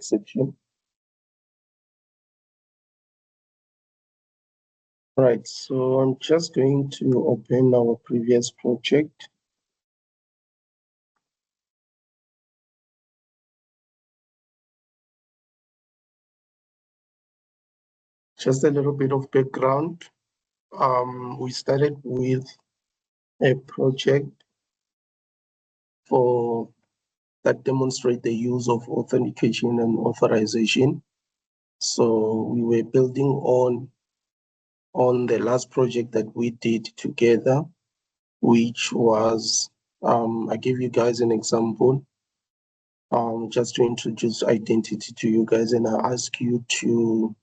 section. Right, so I'm just going to open our previous project. Just a little bit of background. We started with a project that demonstrate the use of authentication and authorization. So we were building on the last project that we did together, which was, I give you guys an example, just to introduce identity to you guys, and I ask you to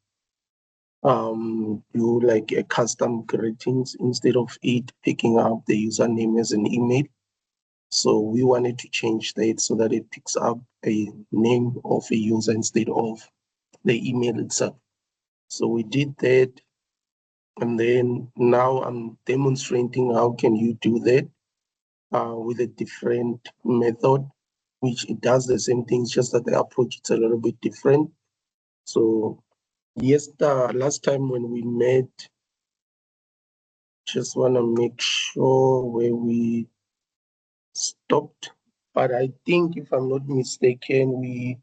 do like a custom greetings instead of it picking up the username as an email. So we wanted to change that so that it picks up a name of a user instead of the email itself. So we did that, and then now I'm demonstrating how can you do that with a different method, which it does the same things, just that the approach is a little bit different. So yes, the last time when we met, just want to make sure where we stopped, but I think if I'm not mistaken, we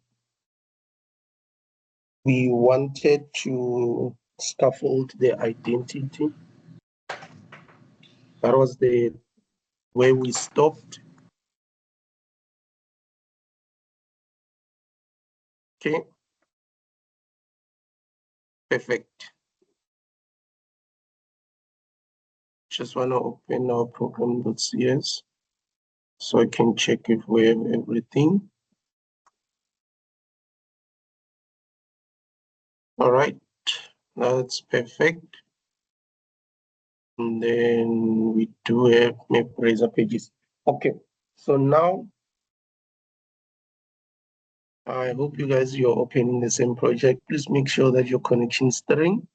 wanted to scaffold the identity. That was the where we stopped. Okay, perfect. Just want to open our program.cs so I can check if we have everything. All right, that's perfect. And then we do have map razor pages. Okay, so now I hope you guys, you're opening the same project. Please make sure that your connection string,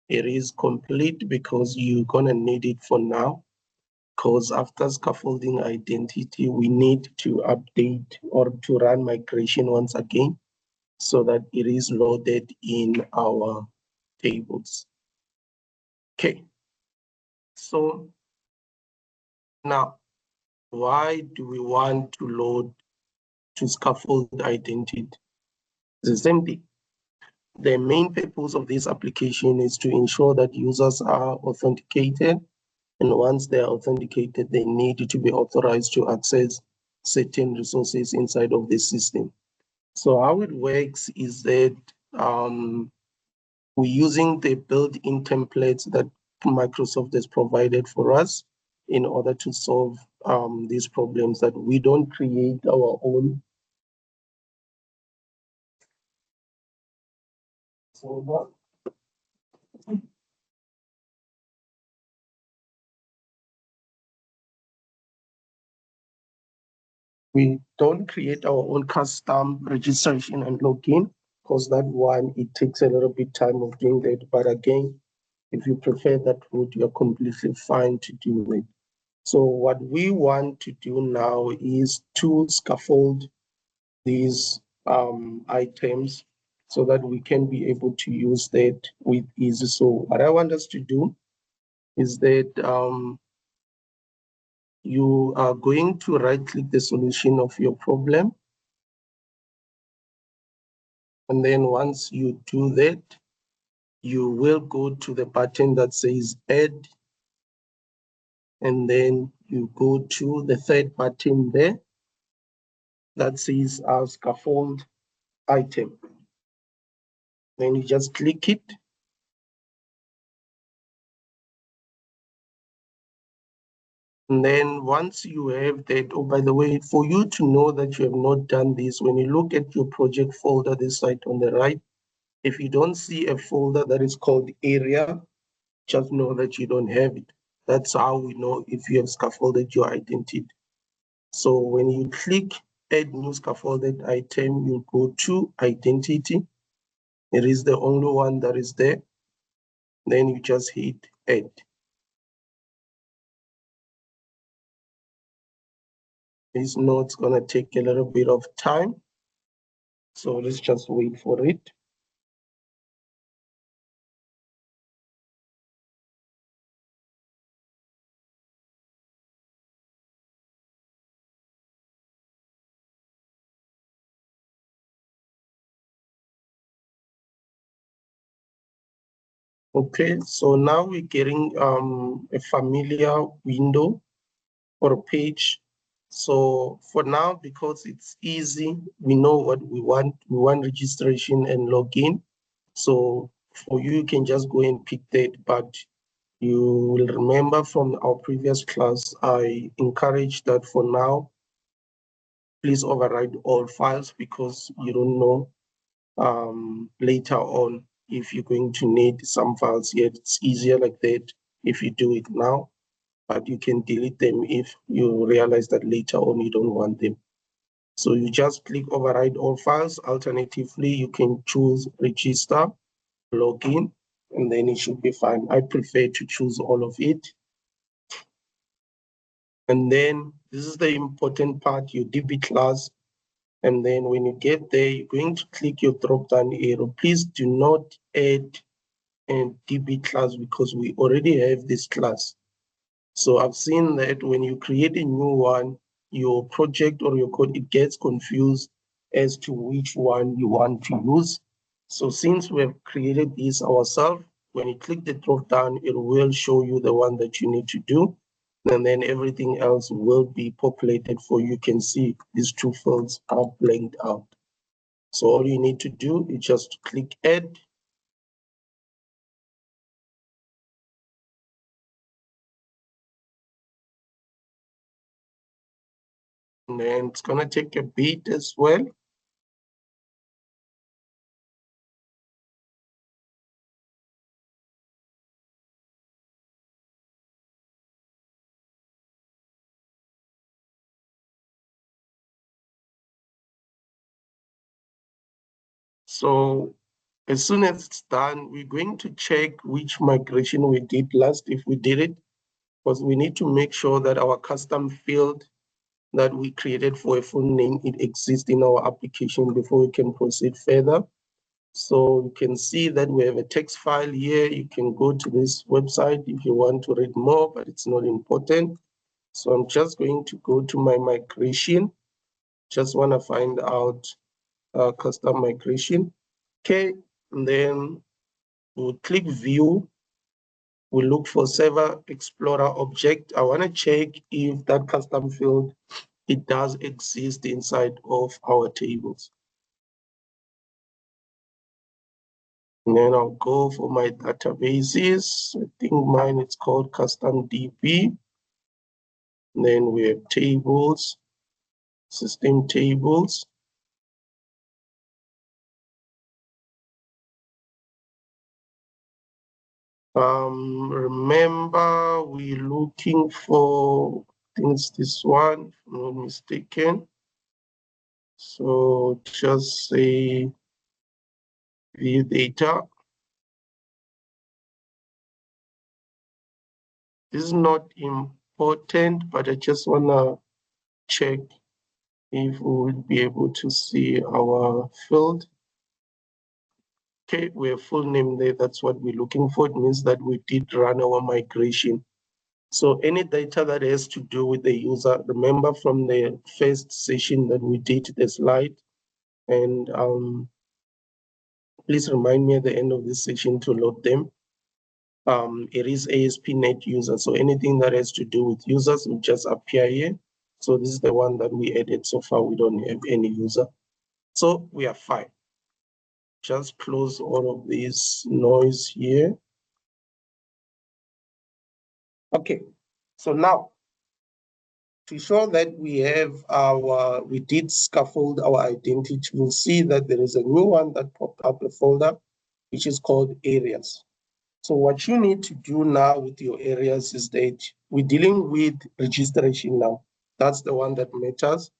it is complete, because you're gonna need it for now. Because after scaffolding identity, we need to update or to run migration once again so that it is loaded in our tables. Okay, so now, why do we want to load to scaffold identity? It's the same thing. The main purpose of this application is to ensure that users are authenticated, and once they are authenticated, they need to be authorized to access certain resources inside of the system. So how it works is that we're using the built-in templates that Microsoft has provided for us in order to solve these problems, that we don't create our own solver. We don't create our own custom registration and login, because that one, it takes a little bit time of doing that. But again, if you prefer that route, you're completely fine to do it. So what we want to do now is to scaffold these items so that we can be able to use that with ease. So what I want us to do is that you are going to right click the solution of your problem. And then once you do that, you will go to the button that says add. And then you go to the third button there that says scaffold item. Then you just click it. And then once you have that, oh, by the way, for you to know that you have not done this, when you look at your project folder, this side on the right, if you don't see a folder that is called area, just know that you don't have it. That's how we know if you have scaffolded your identity. So when you click add new scaffolded item, you go to identity. It is the only one that is there. Then you just hit add. Please know it's gonna take a little bit of time. So let's just wait for it. Okay, so now we're getting a familiar window or a page. So for now, because it's easy, we know what we want. We want registration and login. So for you, you can just go and pick that. But you will remember from our previous class, I encourage that for now, please override all files because you don't know later on if you're going to need some files. Yet it's easier like that if you do it now, but you can delete them if you realize that later on you don't want them. So you just click override all files. Alternatively, you can choose register, login, and then it should be fine. I prefer to choose all of it. And then this is the important part, your DB class. And then when you get there, you're going to click your drop-down arrow. Please do not add a DB class because we already have this class. So I've seen that when you create a new one, your project or your code, it gets confused as to which one you want to use. So since we have created this ourselves, when you click the drop down, it will show you the one that you need to do. And then everything else will be populated for you. You can see these two fields are blanked out. So all you need to do is just click add. And then it's going to take a bit as well. So as soon as it's done, we're going to check which migration we did last, if we did it, because we need to make sure that our custom field that we created for a full name, it exists in our application before we can proceed further. So you can see that we have a text file here. You can go to this website if you want to read more, but it's not important. So I'm just going to go to my migration. Just want to find out custom migration. Okay, and then we'll click view. We'll look for server explorer object. I want to check if that custom field, it does exist inside of our tables. And then I'll go for my databases. I think mine it's called custom DB. And then we have tables, system tables. Remember we're looking for, I think it's this one, if I'm not mistaken. So just say view data. This is not important, but I just want to check if we will be able to see our field. Okay, we have full name there. That's what we're looking for. It means that we did run our migration. So any data that has to do with the user, remember from the first session that we did the slide, and please remind me at the end of this session to load them. It is ASP.NET user, so anything that has to do with users will just appear here. So this is the one that we added so far. We don't have any user, so we are fine. Just close all of this noise here. Okay, so now to show that we have we did scaffold our identity, we'll see that there is a new one that popped up, a folder, which is called areas. So what you need to do now with your areas is that we're dealing with registration now. That's the one that matters.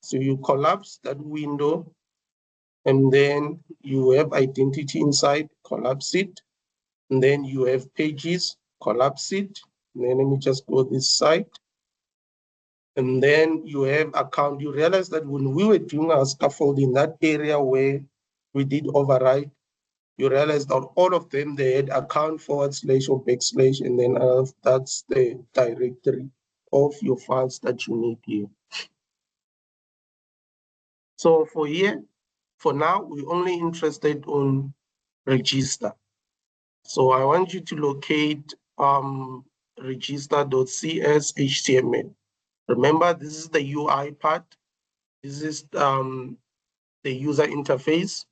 So you collapse that window, and then you have identity inside, collapse it. And then you have pages, collapse it. And then let me just go this side. And then you have account. You realize that when we were doing our scaffold in that area where we did override, you realize that all of them, they had account / or backslash, and then that's the directory of your files that you need here. So for here, for now, we're only interested on register. So I want you to locate register.cs HTML. Remember, this is the UI part. This is the user interface.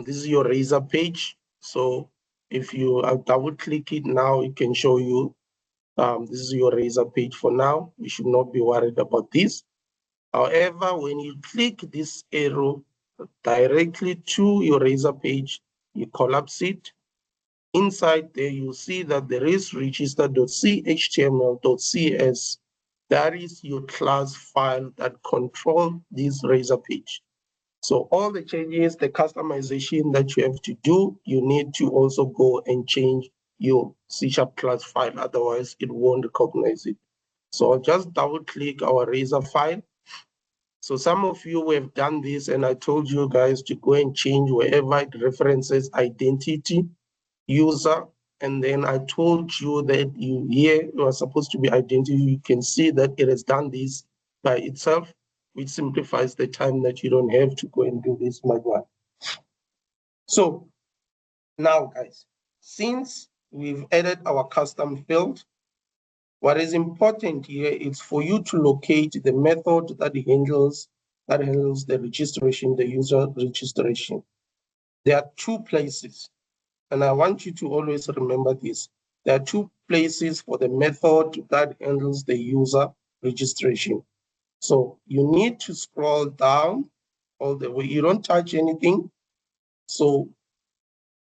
This is your Razor page. So if you double click it now, it can show you this is your Razor page for now. You should not be worried about this. However, when you click this arrow directly to your Razor page, you collapse it. Inside there, you'll see that there is register.chtml.cs. That is your class file that controls this Razor page. So all the changes, the customization that you have to do, you need to also go and change your C# class file. Otherwise, it won't recognize it. So I'll just double click our Razor file. So some of you have done this, and I told you guys to go and change wherever it references identity, user, and then I told you that you are supposed to be identity. You can see that it has done this by itself, which simplifies the time that you don't have to go and do this manually. So now, guys, since we've added our custom field, what is important here is for you to locate the method that handles the registration, the user registration. There are two places, and I want you to always remember this. There are two places for the method that handles the user registration. So you need to scroll down all the way. You don't touch anything. So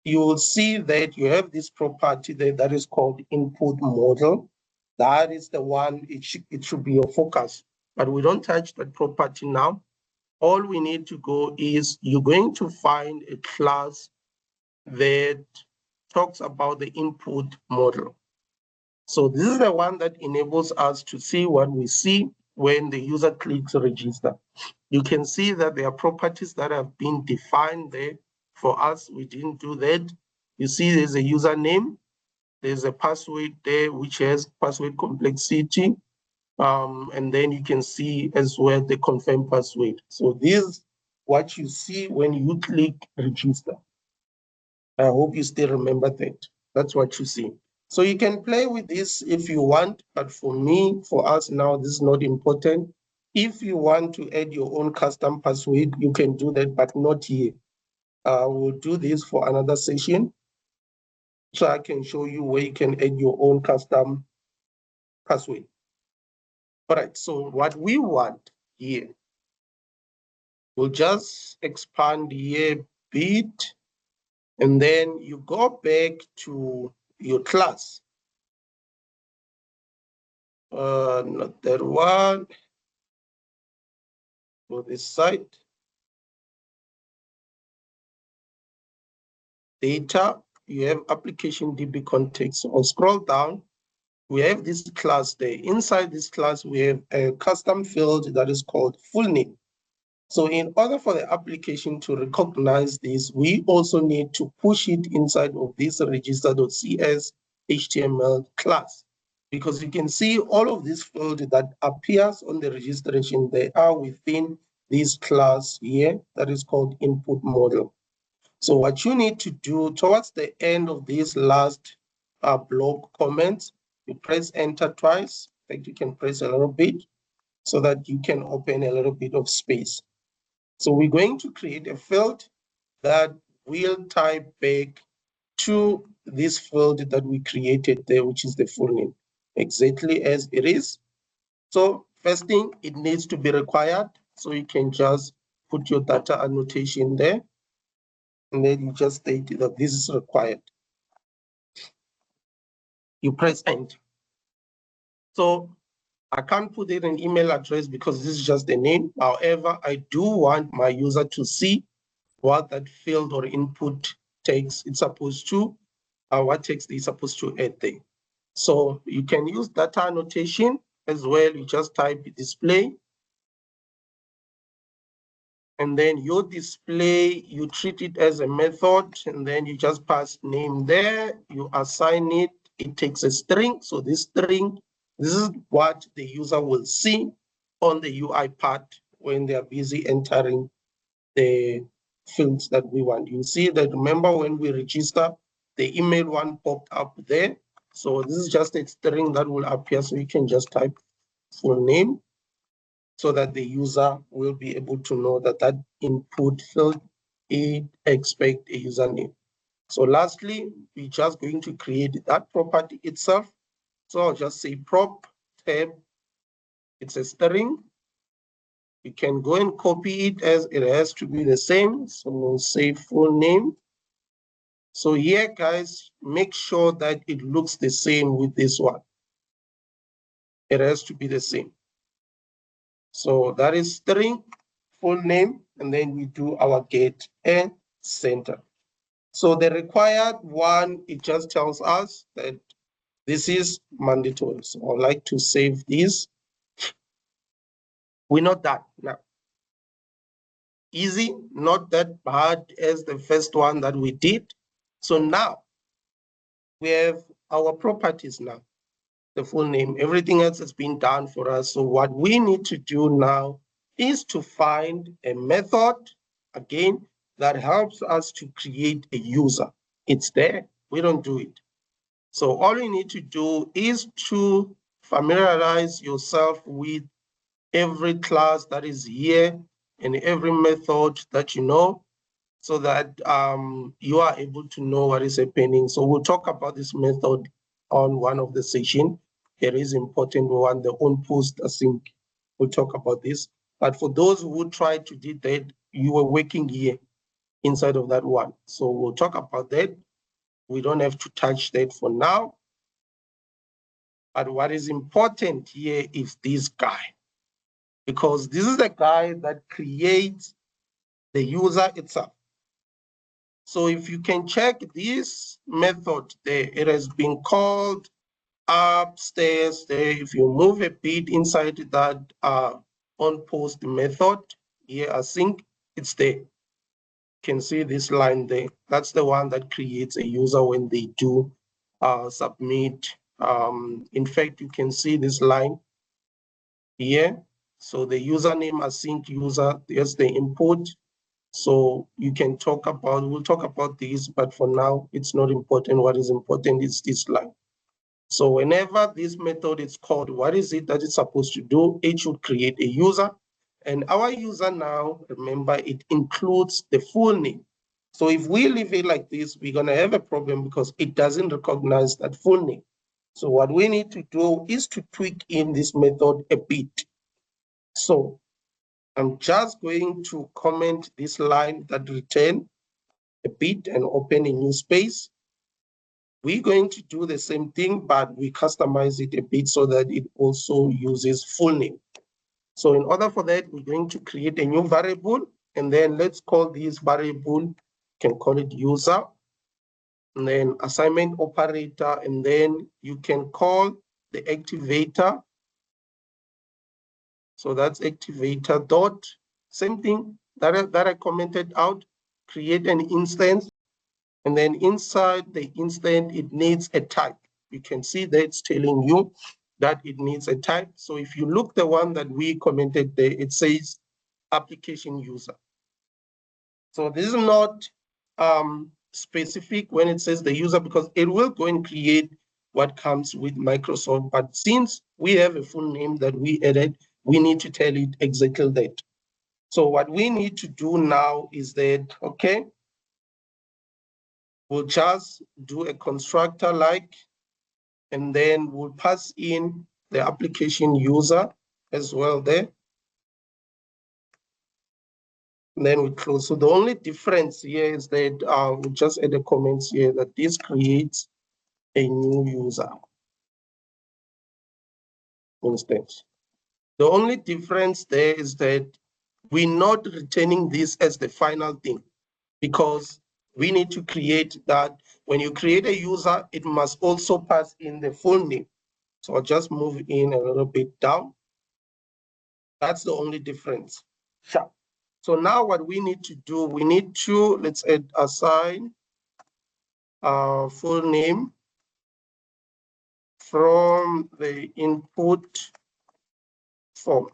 you will see that you have this property there that is called input model. That is the one, it should be your focus. But we don't touch that property now. All we need to go is you're going to find a class that talks about the input model. So this is the one that enables us to see what we see when the user clicks register. You can see that there are properties that have been defined there. For us, we didn't do that. You see there's a username, there's a password there which has password complexity, and then you can see as well the confirm password. So this is what you see when you click register. I hope you still remember that. That's what you see. So you can play with this if you want, but for me, for us now, this is not important. If you want to add your own custom password, you can do that, but not here. We'll do this for another session, so I can show you where you can add your own custom password. All right, so what we want here, we'll just expand here a bit, and then you go back to your class. Not that one. For this side. Data, you have application DB context. So I'll scroll down. We have this class there. Inside this class, we have a custom field that is called full name. So in order for the application to recognize this, we also need to push it inside of this register.cs HTML class. Because you can see all of this field that appears on the registration, they are within this class here that is called input model. So what you need to do towards the end of this last block comment, you press enter twice. In fact, you can press a little bit so that you can open a little bit of space. So we're going to create a field that will type back to this field that we created there, which is the full name, exactly as it is. So first thing, it needs to be required. So you can just put your data annotation there, and then you just state that this is required. You press enter. So I can't put in an email address because this is just a name. However, I do want my user to see what that field or input text it's supposed to, what text is supposed to add there. So you can use data annotation. as well, you just type display. And then your display, you treat it as a method, and then you just pass name there, you assign it, it takes a string. So this string, this is what the user will see on the UI part when they are busy entering the fields that we want. You see that, remember when we register, the email one popped up there. So this is just a string that will appear. So you can just type full name so that the user will be able to know that that input field, it expects a username. So lastly, we're just going to create that property itself. So I'll just say prop tab, it's a string. You can go and copy it as it has to be the same. So we'll say full name. So here, guys, make sure that it looks the same with this one. It has to be the same. So that is string, full name, and then we do our get and center. So the required one, it just tells us that this is mandatory. So I'd like to save this. We're not done now. Easy, not that hard as the first one that we did. So now we have our properties now, the full name, everything else has been done for us. So what we need to do now is to find a method, again, that helps us to create a user. It's there, we don't do it. So all you need to do is to familiarize yourself with every class that is here and every method that you know, so that you are able to know what is happening. So we'll talk about this method on one of the sessions. It is important one, the on post async. We'll talk about this. But for those who try to do that, you were working here inside of that one. So we'll talk about that. We don't have to touch that for now. But what is important here is this guy, because this is the guy that creates the user itself. So if you can check this method there, it has been called upstairs there. If you move a bit inside that on post method here, async, it's there. You can see this line there. That's the one that creates a user when they do submit. In fact, you can see this line here. So the username async user, there's the input. So you can talk about, we'll talk about this, but for now, it's not important. What is important is this line. So whenever this method is called, what is it that it's supposed to do? It should create a user. And our user now, remember, it includes the full name. So if we leave it like this, we're going to have a problem because it doesn't recognize that full name. So what we need to do is to tweak in this method a bit. So I'm just going to comment this line that return a bit and open a new space. We're going to do the same thing, but we customize it a bit so that it also uses full name. So in order for that, we're going to create a new variable, and then let's call this variable, you can call it user, and then assignment operator, and then you can call the activator. So that's activator dot, same thing that I commented out, create an instance. And then inside the instance, it needs a type. You can see that it's telling you that it needs a type. So if you look the one that we commented there, it says application user. So this is not specific when it says the user, because it will go and create what comes with Microsoft. But since we have a full name that we added, we need to tell it exactly that. So what we need to do now is that, okay, we'll just do a constructor like, and then we'll pass in the application user as well there. And then we close. So the only difference here is that we just add a comment here that this creates a new user instance. The only difference there is that we're not returning this as the final thing, because we need to create that. When you create a user, it must also pass in the full name. So I'll just move in a little bit down. That's the only difference. Sure. So now what we need to do, we need to, let's assign full name from the input form.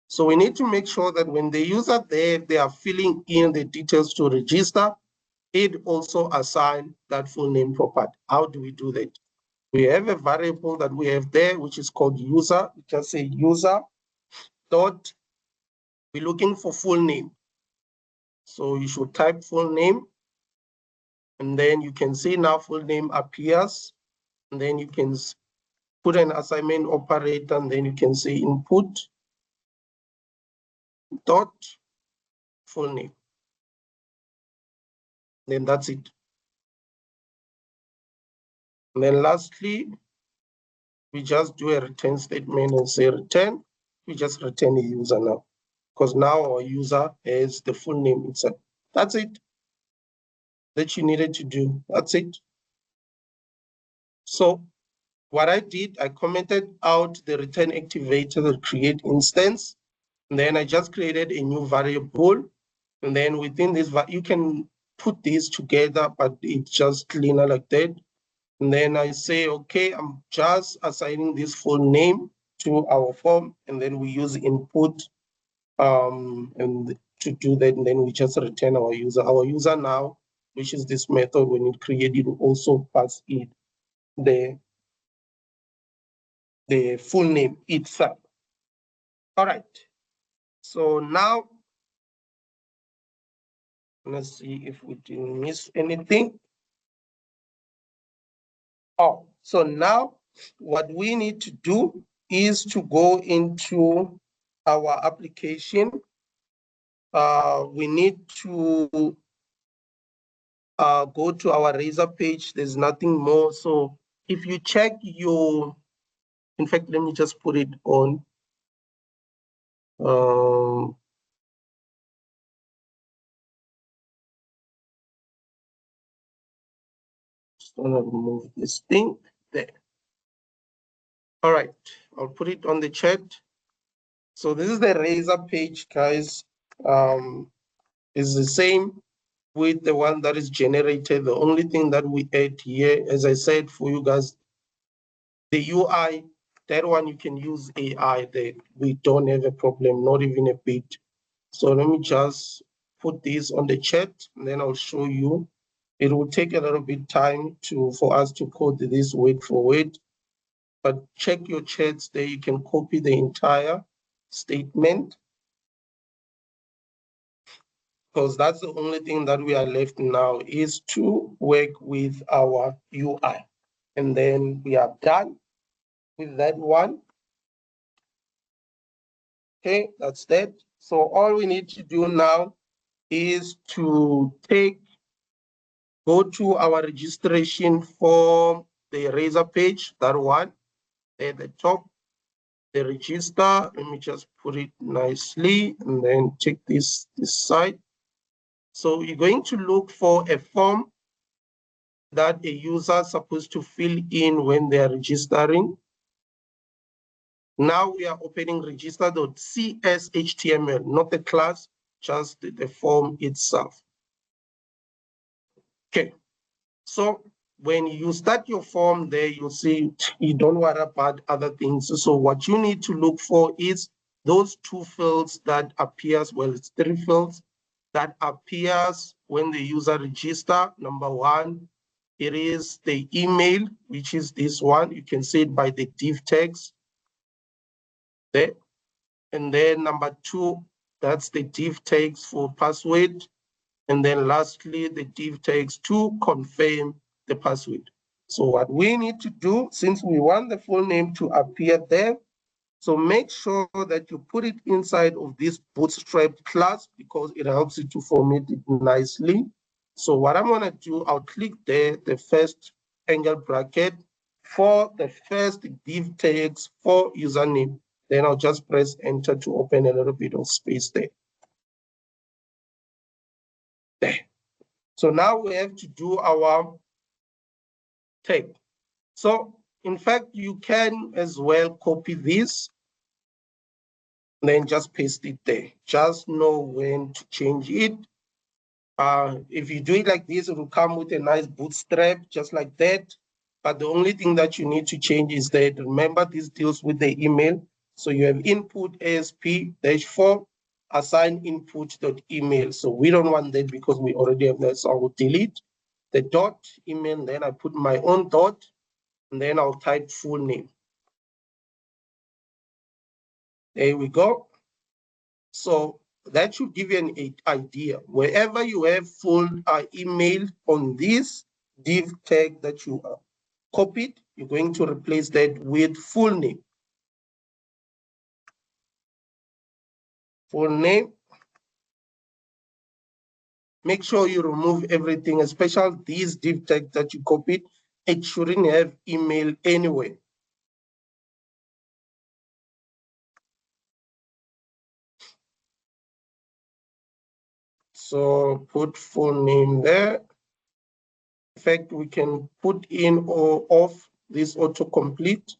So we need to make sure that when the user there, they are filling in the details to register, it also assign that full name property. How do we do that? We have a variable that we have there, which is called user. We just say user dot, we're looking for full name. So you should type full name, and then you can see now full name appears, and then you can put an assignment operator, and then you can say input dot full name. Then that's it. And then lastly, we just do a return statement and say return. We just return a user now, because now our user has the full name itself. That's it that you needed to do. That's it. So what I did, I commented out the return activator, the create instance, and then I just created a new variable. And then within this, you can put these together, but it's just cleaner like that. And then I say, okay, I'm just assigning this full name to our form, and then we use input and to do that, and then we just return our user. Our user now, which is this method, when it created, will also pass it the full name itself. All right. So now let's see if we didn't miss anything. Oh, so now what we need to do is to go into our application. We need to go to our Razor page. There's nothing more. So if you check your, in fact, let me just put it on. Just want to remove this thing there. All right, I'll put it on the chat. So this is the Razor page, guys. It's the same with the one that is generated. The only thing that we add here, as I said for you guys, the UI, that one you can use AI there. We don't have a problem, not even a bit. So let me just put this on the chat, and then I'll show you. It will take a little bit time for us to code this word for word, but check your chats there. You can copy the entire statement, because that's the only thing that we are left now is to work with our UI. And then we are done with that one. Okay, that's that. So all we need to do now is to go to our registration form, the Razor page, that one at the top, the register. Let me just put it nicely and then check this side. So you're going to look for a form that a user is supposed to fill in when they are registering. Now we are opening register.cshtml, not the class, just the form itself. Okay, so when you start your form there, you'll see you don't worry about other things. So what you need to look for is those two fields that appears, well, it's three fields that appears when the user register. Number one, it is the email, which is this one. You can see it by the div tags there. And then number two, that's the div tags for password. And then lastly, the div tags to confirm the password. So what we need to do, since we want the full name to appear there, so make sure that you put it inside of this bootstrap class, because it helps you to format it nicely. So what I'm going to do, I'll click there, the first angle bracket for the first div tags for username. Then I'll just press enter to open a little bit of space there. There. So now we have to do our tag. So in fact, you can as well copy this, then just paste it there. Just know when to change it. If you do it like this, it will come with a nice bootstrap, just like that. But the only thing that you need to change is that, remember, this deals with the email. So you have input ASP-4 assign input.email. So we don't want that because we already have that. So I will delete the dot email, then I put my own dot, and then I'll type full name. There we go. So that should give you an idea. Wherever you have full email on this div tag that you copied, you're going to replace that with full name. Full name. Make sure you remove everything, especially these div tags that you copied. It shouldn't have email anyway. So put full name there. In fact, we can put in or off this autocomplete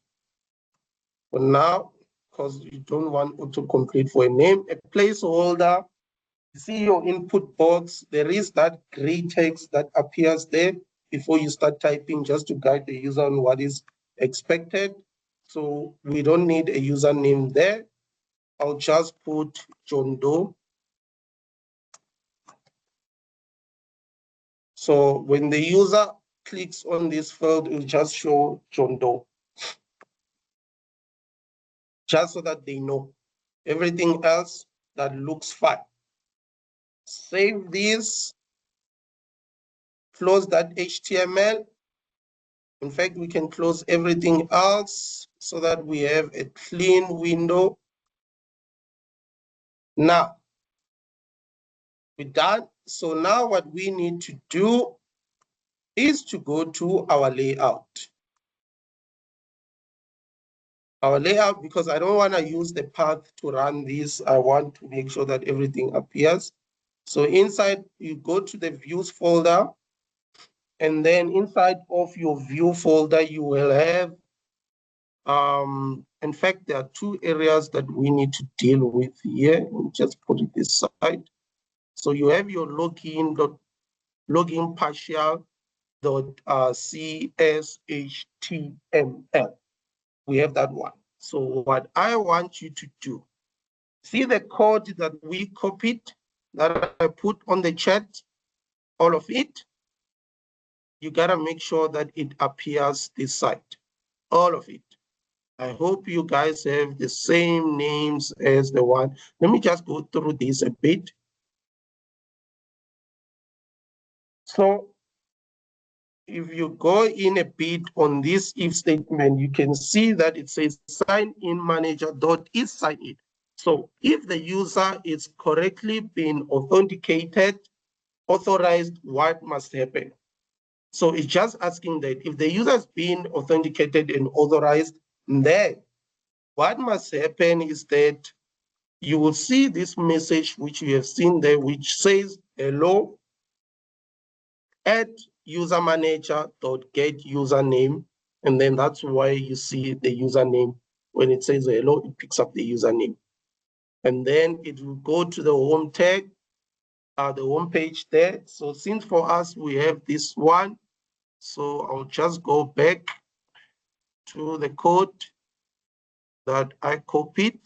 for now, because you don't want autocomplete for a name. A placeholder, you see your input box, there is that gray text that appears there before you start typing, just to guide the user on what is expected. So we don't need a username there. I'll just put John Doe. So when the user clicks on this field, it will just show John Doe, just so that they know. Everything else, that looks fine. Save this, close that HTML. In fact, we can close everything else so that we have a clean window. Now, we're done. So now what we need to do is to go to our layout. Our layout, because I don't want to use the path to run this. I want to make sure that everything appears. So inside, you go to the views folder, and then inside of your view folder, you will have, in fact, there are two areas that we need to deal with here. We'll just put it this side. So you have your login partial .cshtml. We have that one. So what I want you to do, see the code that we copied, that I put on the chat, all of it. You gotta make sure that it appears this side, all of it. I hope you guys have the same names as the one. Let me just go through this a bit. So if you go in a bit on this if statement, you can see that it says sign in manager dot is sign in. So if the user is correctly been authenticated, authorized, what must happen? So it's just asking that if the user has been authenticated and authorized, then what must happen is that you will see this message which you have seen there, which says hello at user manager.get username. And then that's why you see the username. When it says hello, it picks up the username. And then it will go to the home tag, the home page there. So since for us, we have this one. So I'll just go back to the code that I copied.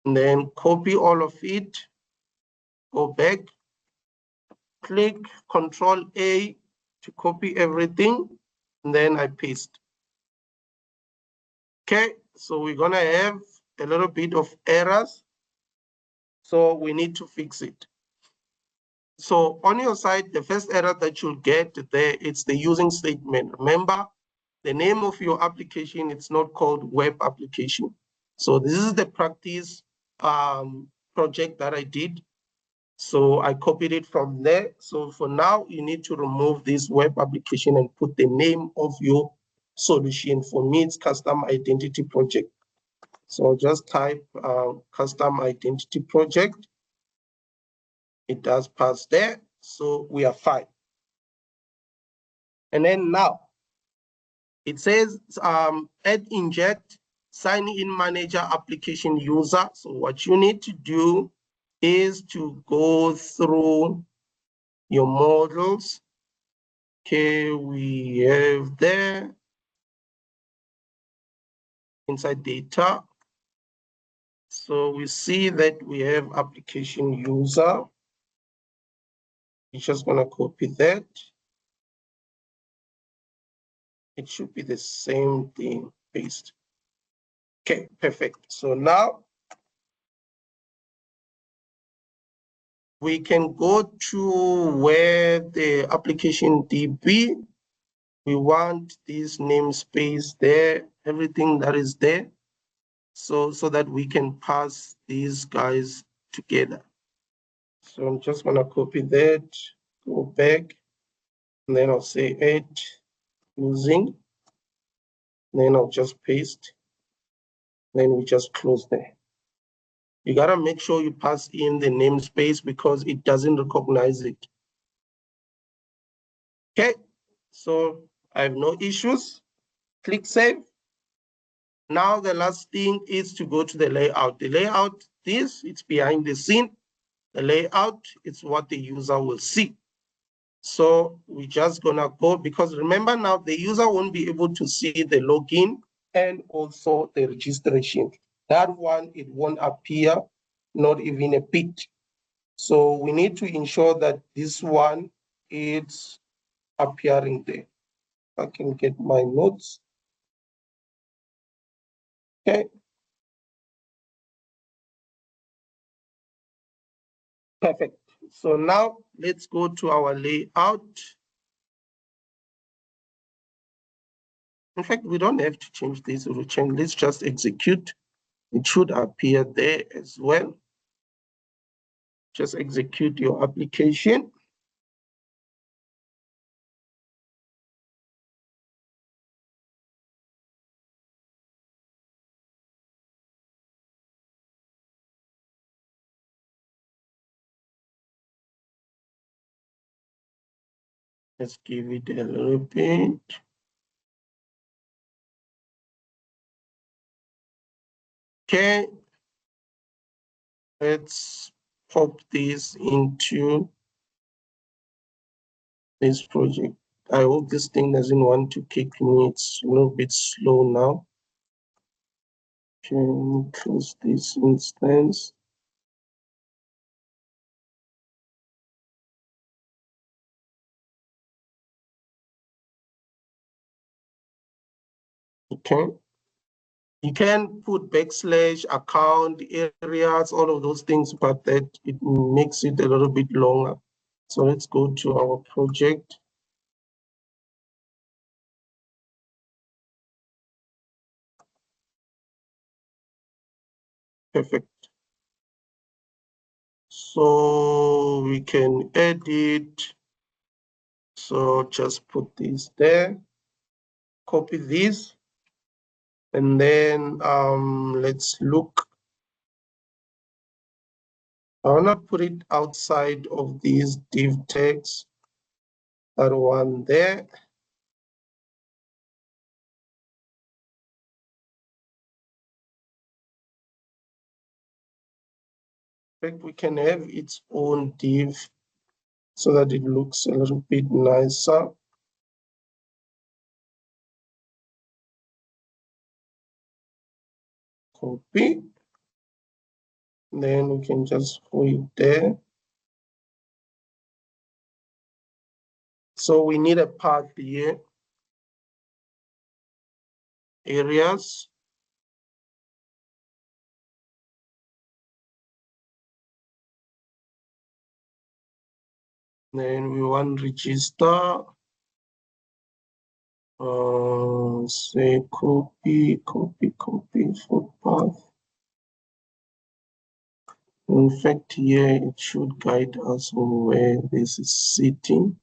And then copy all of it, go back, click Ctrl+A to copy everything, and then I paste. Okay, so we're gonna have a little bit of errors, so we need to fix it. So on your side, the first error that you'll get there, it's the using statement. Remember, the name of your application, it's not called web application. So this is the practice project that I did. So I copied it from there. So for now, you need to remove this web application and put the name of your solution. For me, it's custom identity project. So I'll just type custom identity project. It does pass there. So we are fine. And then now it says add inject sign in manager application user. So what you need to do is to go through your models. Okay, we have there inside data. So we see that we have application user. We're just gonna copy that. It should be the same thing, paste. Okay, perfect. So now we can go to where the application DB, we want this namespace there, everything that is there, so that we can pass these guys together. So I'm just gonna copy that, go back, and then I'll say add using, then I'll just paste, then we just close there. You gotta make sure you pass in the namespace because it doesn't recognize it. Okay, so I have no issues. Click save. Now the last thing is to go to the layout. The layout, it's behind the scene. The layout, it's what the user will see. So we're just gonna go, because remember now the user won't be able to see the login and also the registration. That one, it won't appear, not even a bit. So we need to ensure that this one is appearing there. I can get my notes. Okay. Perfect. So now let's go to our layout. In fact, we don't have to change this routine. Let's just execute. It should appear there as well. Just execute your application. Let's give it a little bit. Okay. Let's pop this into this project. I hope this thing doesn't want to kick me. It's a little bit slow now. Can close this instance. Okay. You can put backslash, account, areas, all of those things, but that it makes it a little bit longer. So let's go to our project. Perfect. So we can edit. So just put this there, copy this, and then let's look. I want to put it outside of these div tags. That one there. In fact, we can have its own div so that it looks a little bit nicer. Copy. Then we can just hold it there. So we need a path here. Areas. Then we want register. Say copy for path. In fact, here it should guide us on where this is sitting.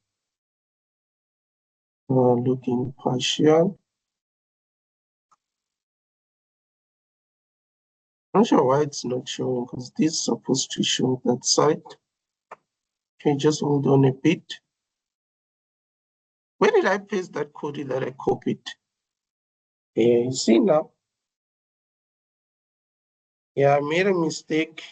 Looking partial. I'm not sure why it's not showing, because this is supposed to show that side. Okay, just hold on a bit. Where did I paste that code that I copied? Yeah, you see now? Yeah, I made a mistake.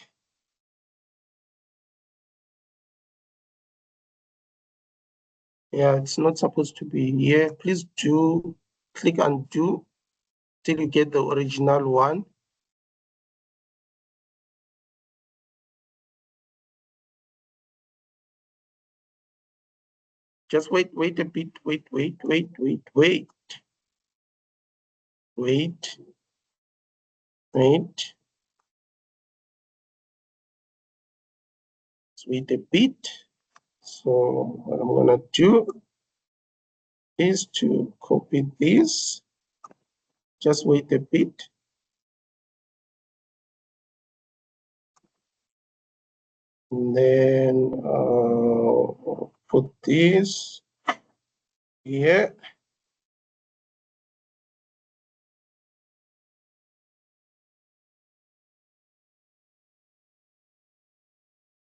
Yeah, it's not supposed to be here. Please do click undo till you get the original one. Just wait a bit, wait. Just wait a bit. So what I'm gonna do is to copy this. Just wait a bit. And then put this here.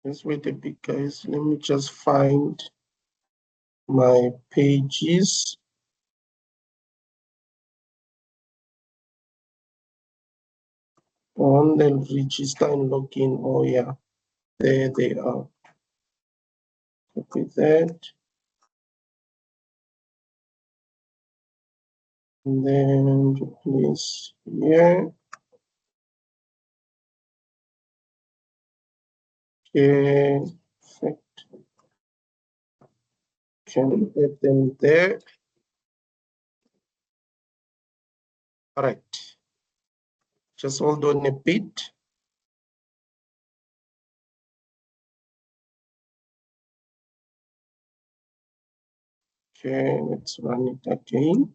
Just wait a bit, guys. Let me just find my pages. On then register and login. Oh yeah, there they are. Copy that. And then replace here. Okay, perfect. Can get them there. All right. Just hold on a bit. Okay, let's run it again.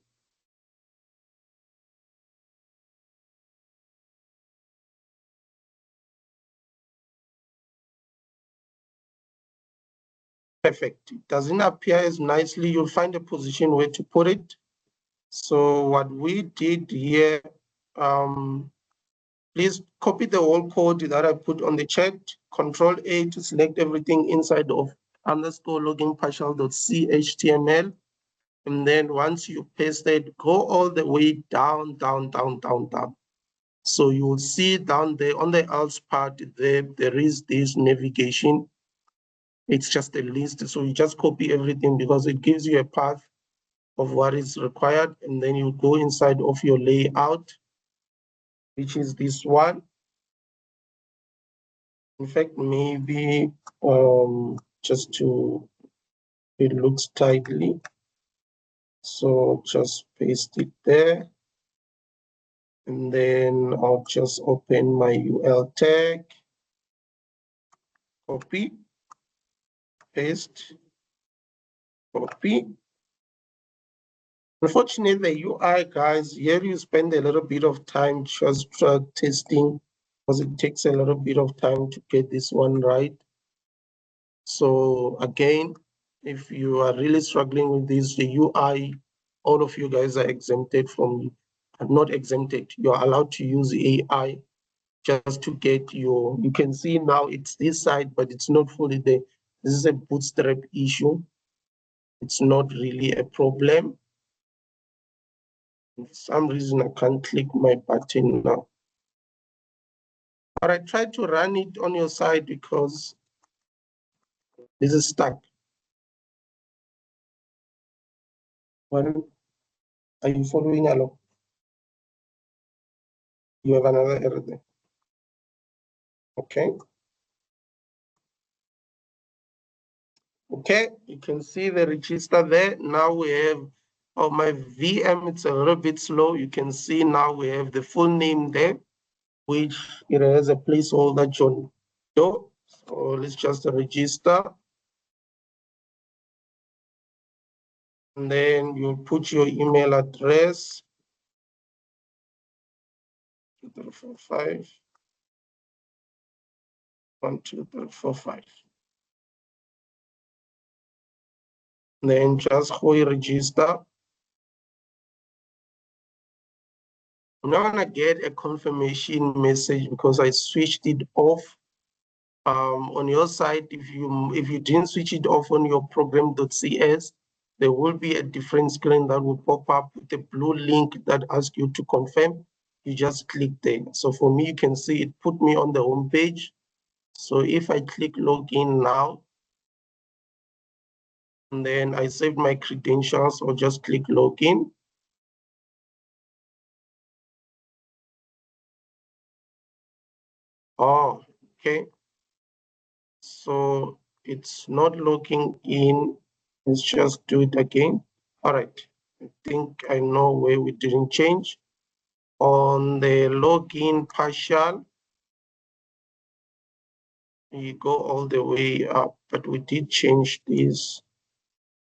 Perfect. It doesn't appear as nicely. You'll find a position where to put it. So what we did here, please copy the whole code that I put on the chat. Control A to select everything inside of underscore login partial.chtml. And then once you paste it, go all the way down. So you will see down there on the else part there is this navigation. It's just a list. So you just copy everything because it gives you a path of what is required. And then you go inside of your layout, which is this one. In fact, maybe just to, it looks tightly. So just paste it there. And then I'll just open my UL tag, copy, paste, copy. Unfortunately, the UI, guys, here you spend a little bit of time just testing because it takes a little bit of time to get this one right. So again, if you are really struggling with this, the UI, all of you guys are exempted from, not exempted, you're allowed to use AI just to get your, you can see now it's this side, but it's not fully there. This is a bootstrap issue. It's not really a problem. For some reason, I can't click my button now. But I tried to run it on your side because this is stuck. Well, are you following along? You have another error there. Okay. Okay, you can see the register there. Now we have, my VM, it's a little bit slow. You can see now we have the full name there, which it has a placeholder John Doe. So let's just register. And then you put your email address. 2345 12345. Then just register. I'm not gonna get a confirmation message because I switched it off. On your side, if you didn't switch it off on your program.cs, there will be a different screen that will pop up with a blue link that asks you to confirm. You just click there. So for me, you can see it put me on the home page. So if I click login now, and then I save my credentials, or just click login. Oh, okay. So it's not logging in. Let's just do it again. All right. I think I know where we didn't change. On the login partial, you go all the way up, but we did change this.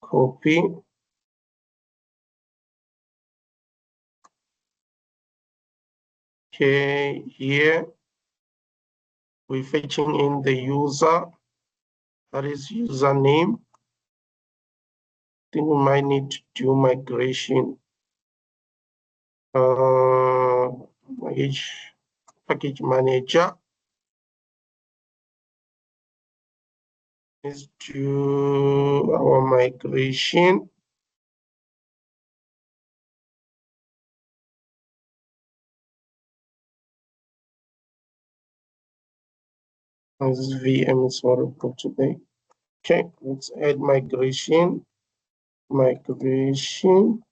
Copy. Okay, here we're fetching in the user. That is username. I think we might need to do migration. Package manager. Let's do our migration. This VM is horrible today. Okay, let's add migration. Migration.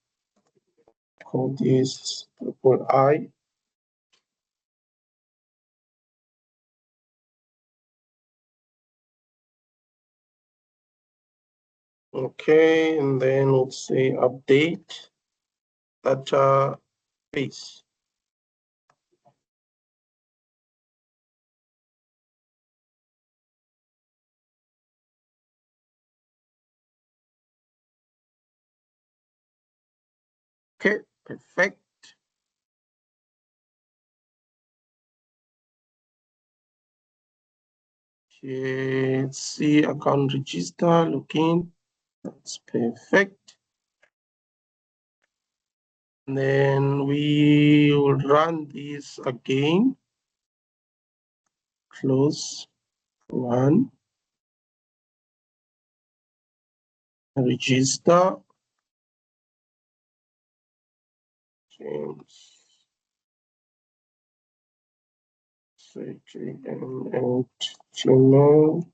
Call this I. Okay, and then we'll say update database. Okay, perfect. Okay, let's see account register, login. That's perfect. And then we will run this again. Close one. Register. James. and gmail.com.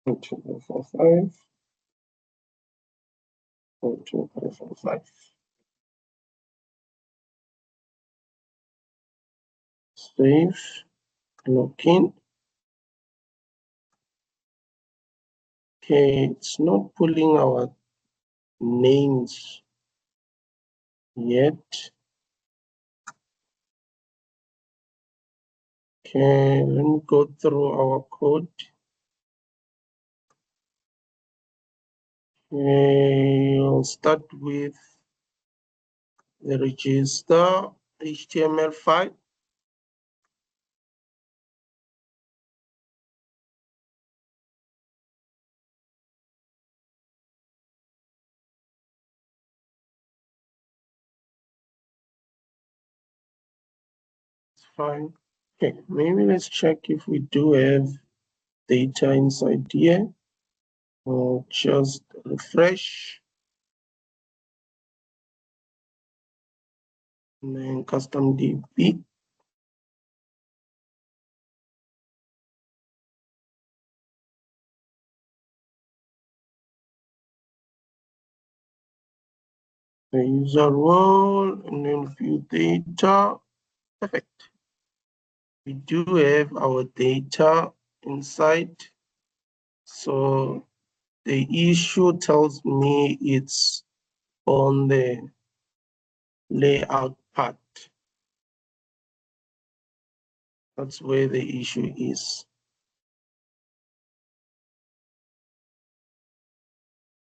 2445. 42545. Save. Login. Okay, it's not pulling our names yet. Okay, let me go through our code. Okay, we'll start with the register HTML file. It's fine. Okay, maybe let's check if we do have data inside here. Or just refresh. And then custom DB. The user role, and then view data. Perfect. We do have our data inside. So the issue tells me it's on the layout part. That's where the issue is.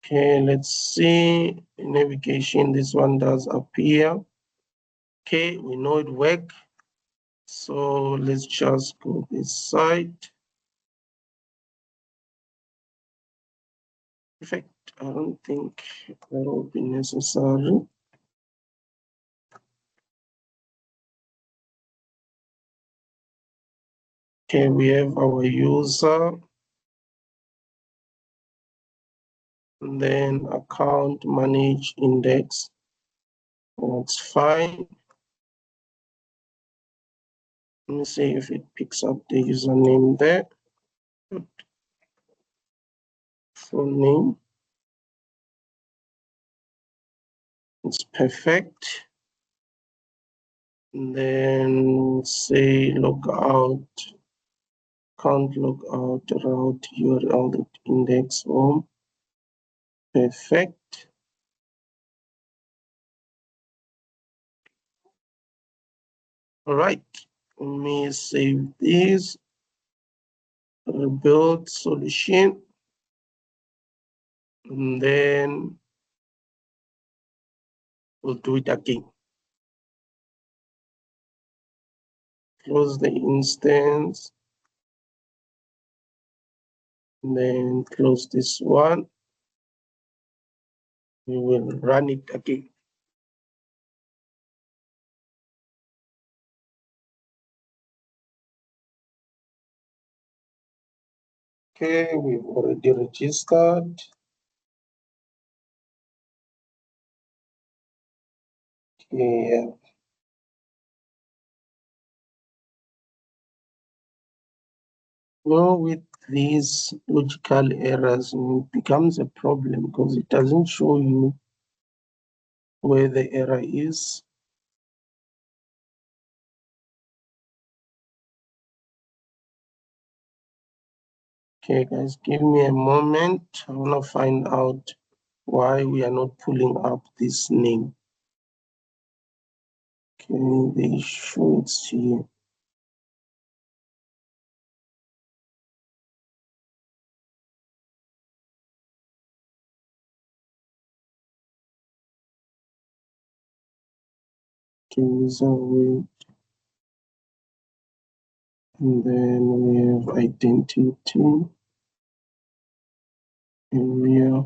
Okay, let's see navigation. This one does appear. Okay, we know it works. So let's just go this side. Perfect. I don't think that will be necessary. Okay, we have our user. and then account manage index. That's fine. Let me see if it picks up the username there. Full name. It's perfect. And then say logout, can't log out, route URL index home. Perfect. All right, let me save this, rebuild solution, and then we'll do it again. Close the instance, and then close this one. We will run it again. Okay, we've already registered. Okay. Well, with these logical errors, it becomes a problem because it doesn't show you where the error is. Okay, guys, give me a moment. I want to find out why we are not pulling up this name. Okay, the issue is here. Okay, user weight. And then we have identity, area.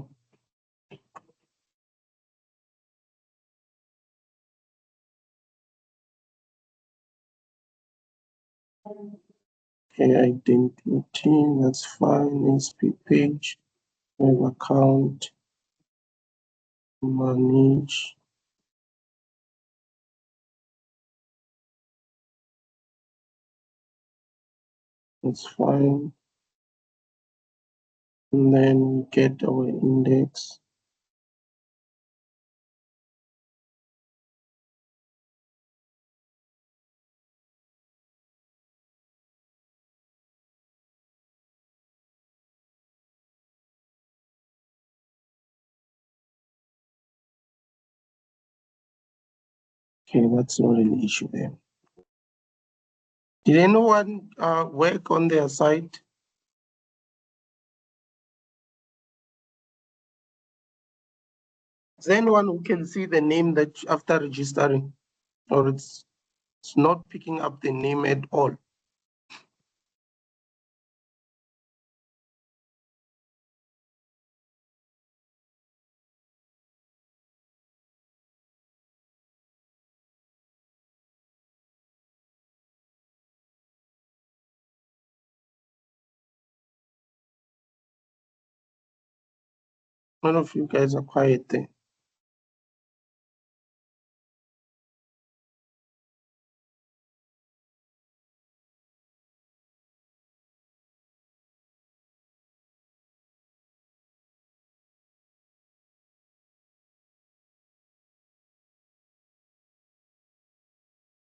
Okay, identity, that's fine. SP page, web account, manage. That's fine. And then we get our index. Okay, that's not an issue there. Did anyone work on their site? Is there anyone who can see the name that after registering, or it's not picking up the name at all? None of you guys are quiet there.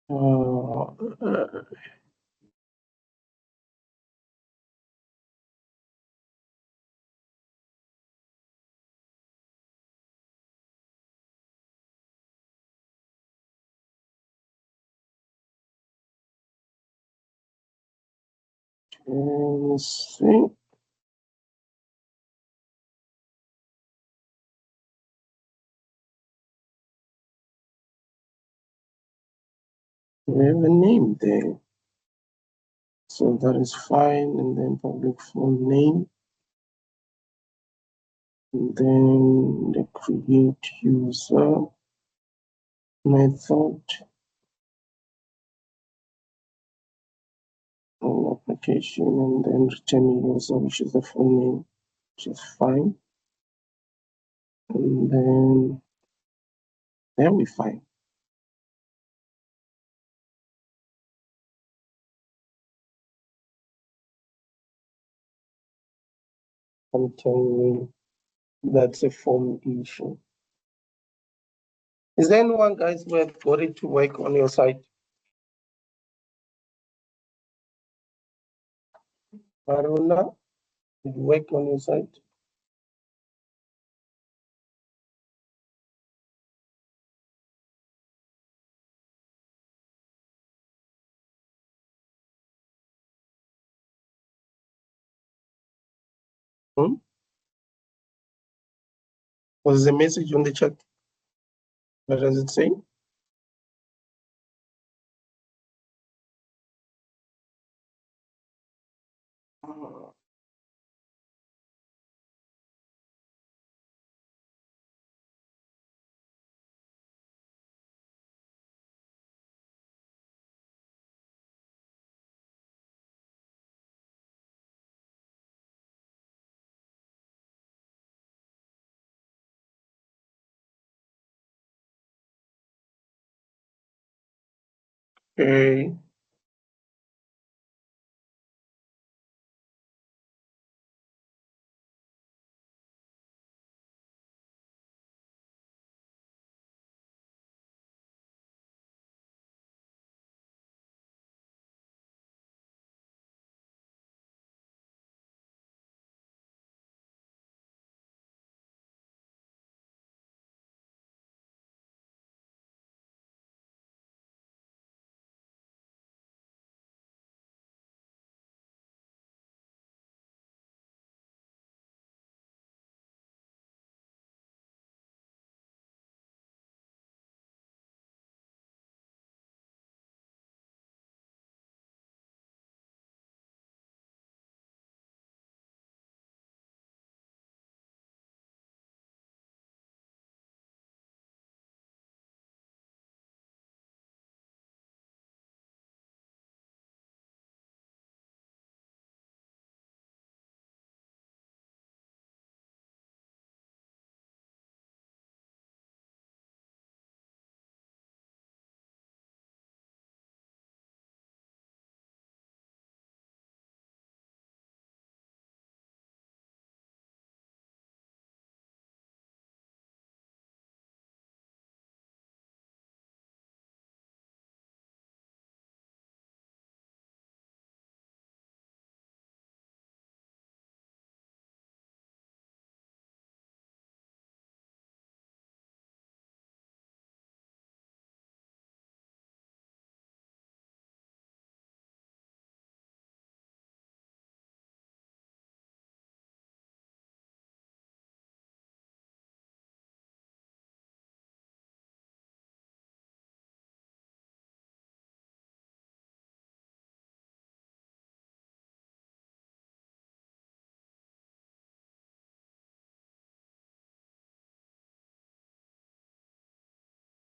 Uh, let's see. We have a name there. So that is fine. And then public full name. And then the create user method. Application, and then return user, which is the full name, which is fine. And then there we find. I'm telling you, that's a form issue. Is there anyone, guys, who have got it to work on your site? Aruna, did you work on your site? Hmm? Was the message on the chat? What does it say? Okay.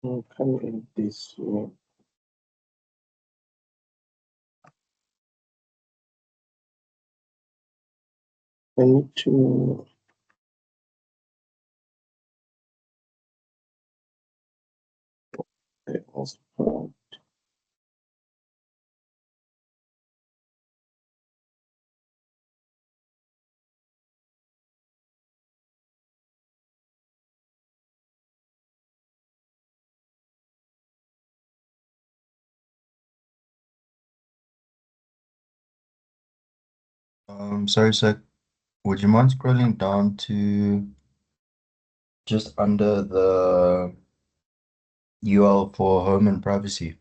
Come in this way. I need to also. Sorry, sir. Would you mind scrolling down to just under the UL for home and privacy?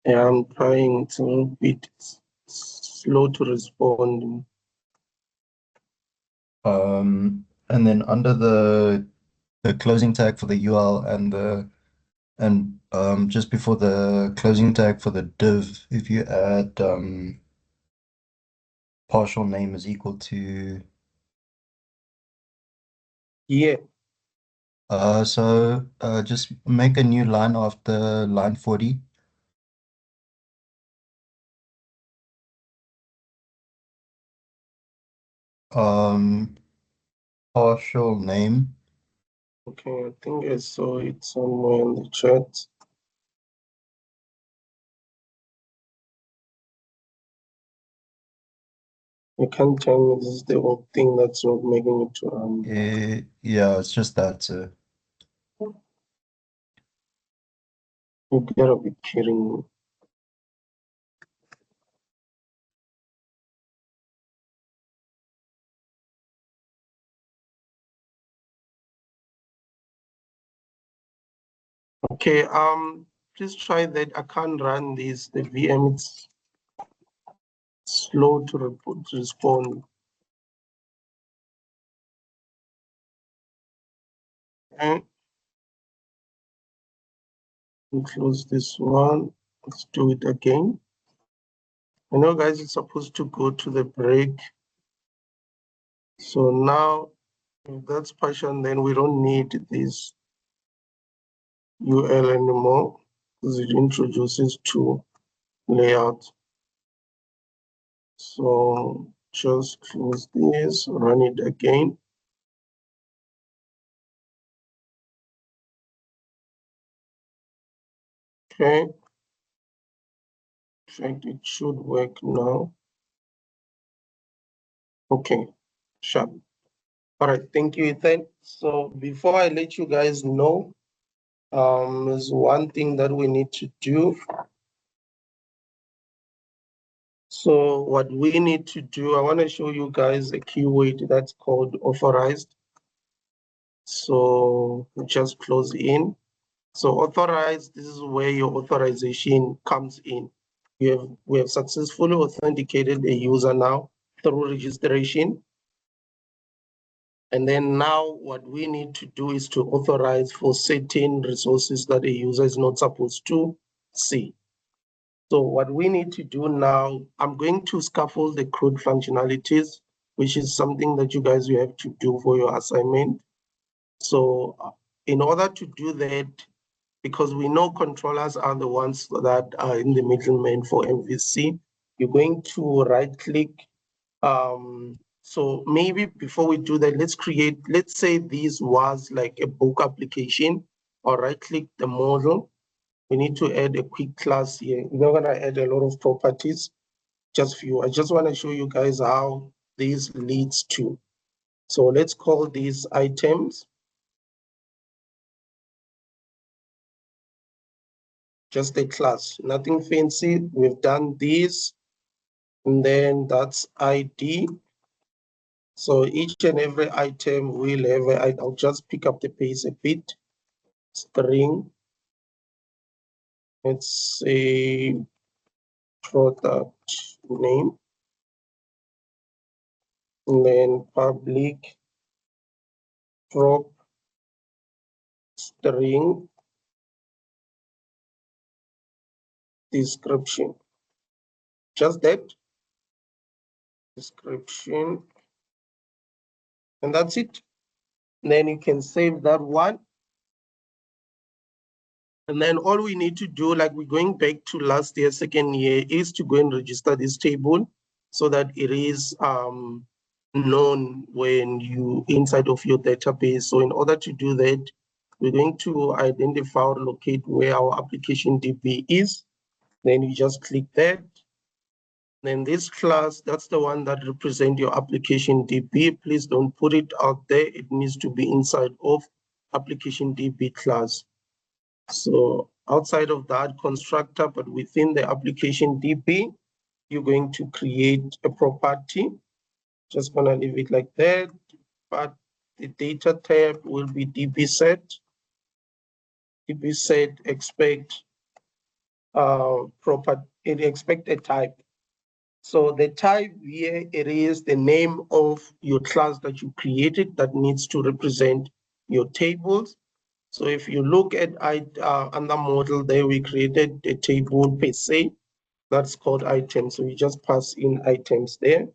Yeah, I'm trying to. It's slow to respond. And then under the closing tag for the UL and just before the closing tag for the div, if you add partial name is equal to Yeah. just make a new line after line 40. Um Partial name Okay, I think I saw it somewhere in the chat. You can't tell me this is the whole thing that's not making it to Yeah, it's just that. You gotta be kidding me. Okay, please try that. I can't run this. The VM is slow to respond. Okay, close this one. Let's do it again. I know, guys, it's supposed to go to the break. So now, if that's partial, then we don't need this UL anymore because it introduces two layout. So just close this, run it again. Okay, in fact, it should work now. Okay, sharp. All right, thank you, Ethan. So before I let you guys know, there's one thing that we need to do. So what we need to do, I want to show you guys a keyword that's called authorized. So just close in. So authorized, this is where your authorization comes in. We have successfully authenticated a user now through registration. And then now what we need to do is to authorize for certain resources that a user is not supposed to see. So what we need to do now, I'm going to scaffold the CRUD functionalities, which is something that you guys will have to do for your assignment. So in order to do that, because we know controllers are the ones that are in the middleman for MVC, you're going to right click. So maybe before we do that, let's say this was like a book application, or right click the model. We need to add a quick class here. We're not gonna add a lot of properties, just few. I just wanna show you guys how this leads to. So let's call these items. Just a class, nothing fancy. We've done this, and then that's ID. So each and every item will have I'll just pick up the pace a bit. String, let's say product name, and then public prop string description. Just that description, and that's it. And then you can save that one. And then all we need to do, like we're going back to last year, second year, is to go and register this table so that it is known when you inside of your database. So in order to do that, we're going to identify or locate where our application DB is. Then you just click that. Then this class, that's the one that represents your application DB. Please don't put it out there. It needs to be inside of application DB class. So outside of that constructor, but within the application DB, you're going to create a property. Just gonna leave it like that, but the data tab will be DB set. DB set expect expect a type. So the type here, it is the name of your class that you created that needs to represent your tables. So if you look at under model there, we created a table per se that's called items. So you just pass in items there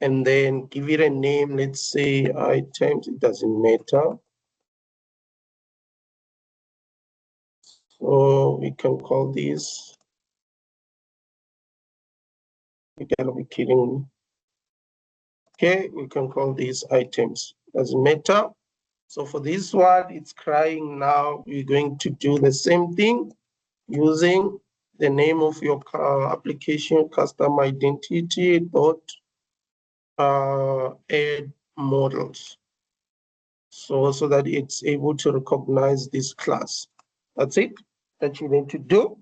and then give it a name. Let's say items, it doesn't matter. So we can call this, you gotta be kidding me. Okay, we can call these items, doesn't matter. So for this one, it's crying now. We're going to do the same thing using the name of your application, custom identity dot add models. So that it's able to recognize this class. That's it that you need to do.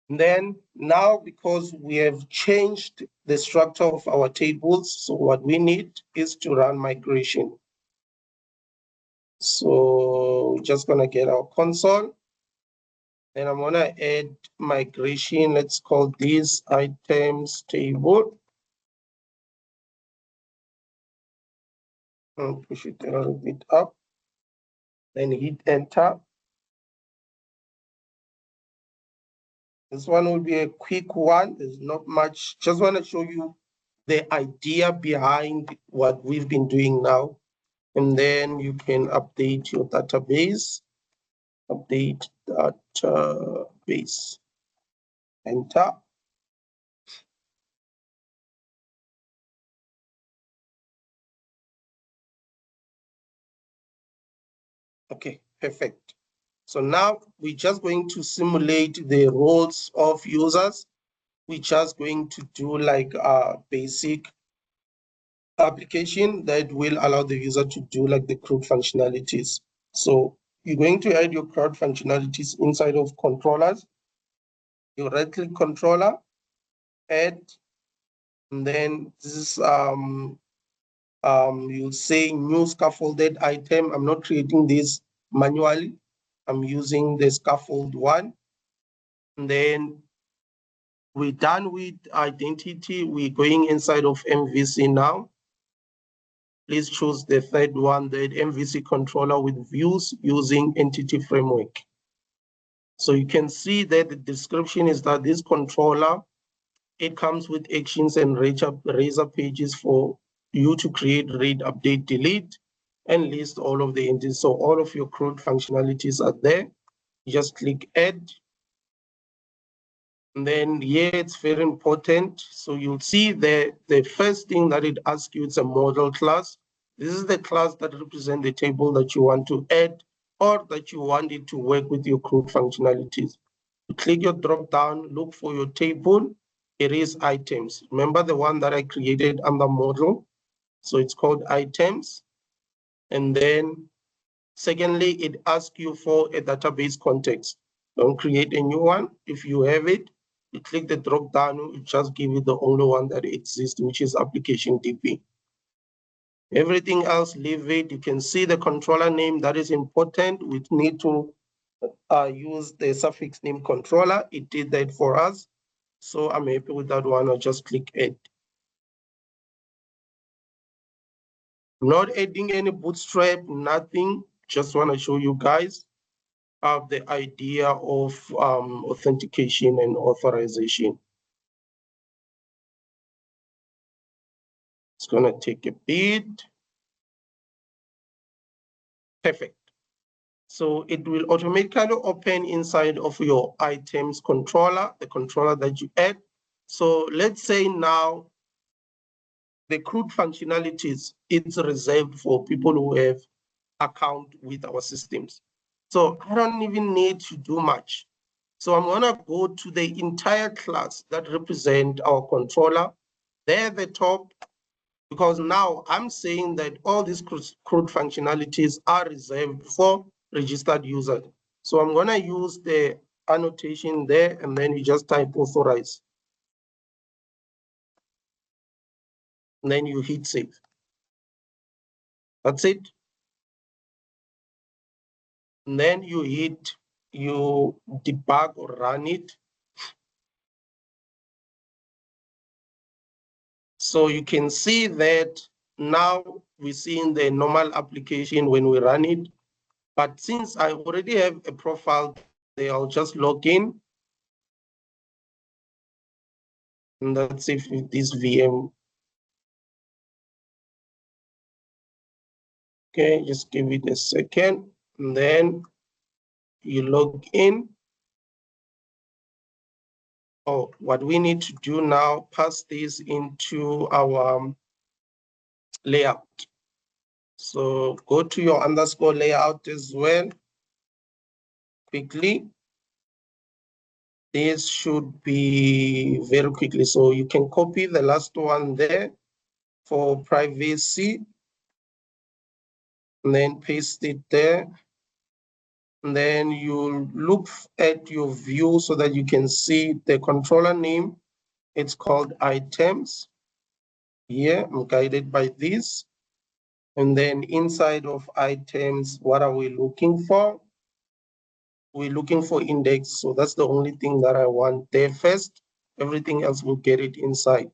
And then now, because we have changed the structure of our tables, so what we need is to run migration. So we're just gonna get our console. Then I'm gonna add migration. Let's call this items table. And push it a little bit up. Then hit enter. This one will be a quick one. There's not much. Just want to show you the idea behind what we've been doing now. And then you can update your database. Update database. Enter. Okay, perfect. So now we're just going to simulate the roles of users. We're just going to do like a basic application that will allow the user to do like the CRUD functionalities. So you're going to add your CRUD functionalities inside of controllers. You right-click controller, add, and then this is you'll say new scaffolded item. I'm not creating this manually. I'm using the scaffold one. And then we're done with identity. We're going inside of MVC now. Please choose the third one, the MVC controller with views using entity framework. So you can see that the description is that this controller, it comes with actions and razor pages for you to create, read, update, delete, and list all of the entities. So all of your CRUD functionalities are there. You just click add. And then here it's very important. So you'll see the first thing that it asks you, it's a model class. This is the class that represents the table that you want to add or that you want it to work with your CRUD functionalities. You click your drop down, look for your table. It is items. Remember the one that I created under model? So it's called items. And then secondly, it asks you for a database context. Don't create a new one. If you have it, you click the drop down, it just give you the only one that exists, which is application DB. Everything else, leave it. You can see the controller name that is important. We need to use the suffix name controller. It did that for us. So I'm happy with that one. I'll just click add. I'm not adding any bootstrap, nothing. Just want to show you guys the idea of authentication and authorization. It's going to take a bit. Perfect. So it will automatically open inside of your items controller, the controller that you add. So let's say now the CRUD functionalities, it's reserved for people who have account with our systems. So I don't even need to do much. So I'm gonna go to the entire class that represent our controller. There at the top, because now I'm saying that all these CRUD functionalities are reserved for registered users. So I'm gonna use the annotation there and then you just type authorize. And then you hit save. That's it. And then you debug or run it. So you can see that now we're seeing the normal application when we run it. But since I already have a profile there, I'll just log in. And let's see if this VM. Okay, just give it a second. And then you log in. Oh, what we need to do now, pass this into our layout. So go to your underscore layout as well, quickly. This should be very quickly. So you can copy the last one there for privacy, and then paste it there. And then you look at your view so that you can see the controller name. It's called items. Here, I'm guided by this. And then inside of items, what are we looking for? We're looking for index. So that's the only thing that I want there first. Everything else will get it inside.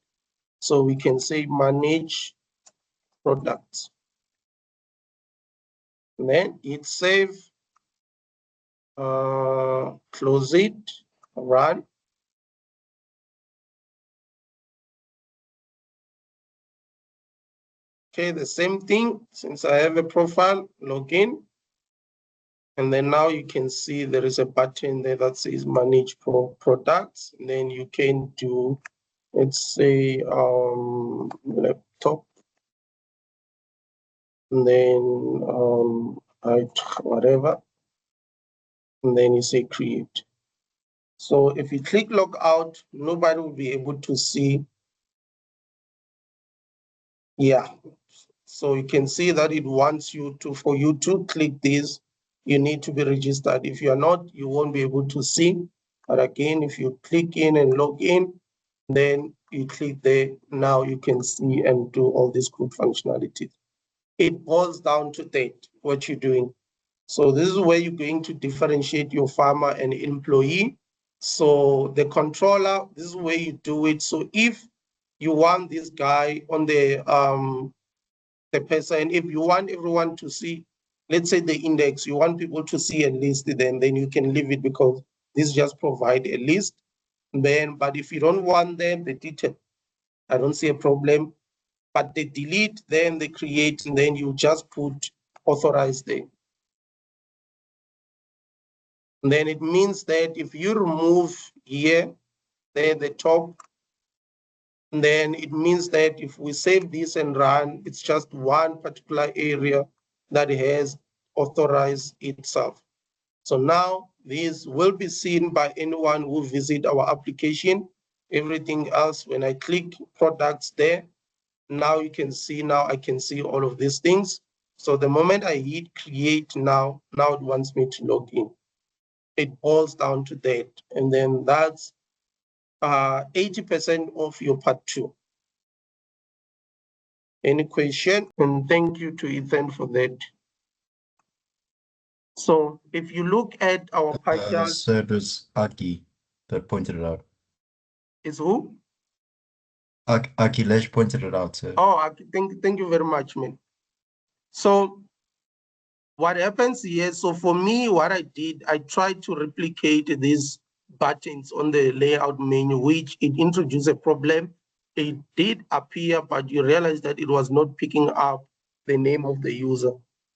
So we can say manage products. And then hit save, close it, run. Okay, the same thing, since I have a profile, log in. And then now you can see there is a button there that says manage products. And then you can do, let's say, laptop. And then whatever. And then you say create. So if you click log out, nobody will be able to see. Yeah. So you can see that it wants you to, for you to click this, you need to be registered. If you are not, you won't be able to see. But again, if you click in and log in, then you click there, now you can see and do all these good functionalities. It boils down to that, what you're doing. So this is where you're going to differentiate your farmer and employee. So the controller, this is where you do it. So if you want this guy on the person, if you want everyone to see, let's say the index, you want people to see a list, then you can leave it because this just provide a list. Then, but if you don't want them, the detail, I don't see a problem. But they delete, then they create, and then you just put authorize there. And then it means that if you remove here, there the top, then it means that if we save this and run, it's just one particular area that has authorized itself. So now this will be seen by anyone who visit our application. Everything else, when I click products there, now you can see, now I can see all of these things. So the moment I hit create now it wants me to log in. It boils down to that. And then that's 80% of your part 2. Any question? And thank you to Ethan for that. So if you look at our partial, So it was Aki that pointed it out. is who? Akilesh pointed it out, sir. Oh, thank you very much, man. So what happens here, so for me, what I did, I tried to replicate these buttons on the layout menu, which it introduced a problem. It did appear, but you realize that it was not picking up the name of the user.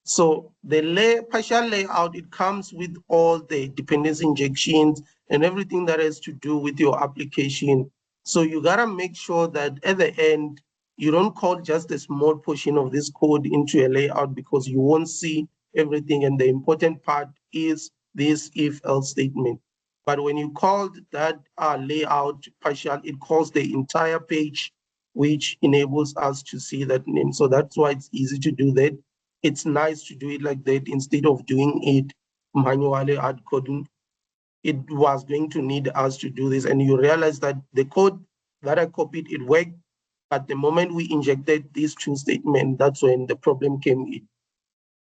So the partial layout, it comes with all the dependency injections and everything that has to do with your application. So you gotta make sure that at the end, you don't code just a small portion of this code into a layout because you won't see everything. And the important part is this if-else statement. But when you call that layout partial, it calls the entire page, which enables us to see that name. So that's why it's easy to do that. It's nice to do it like that instead of doing it manually hard coding. It was going to need us to do this. And you realize that the code that I copied, it worked. But the moment we injected these two statements, that's when the problem came in.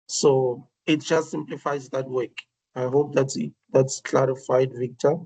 So it just simplifies that work. I hope that's it. That's clarified, Victor.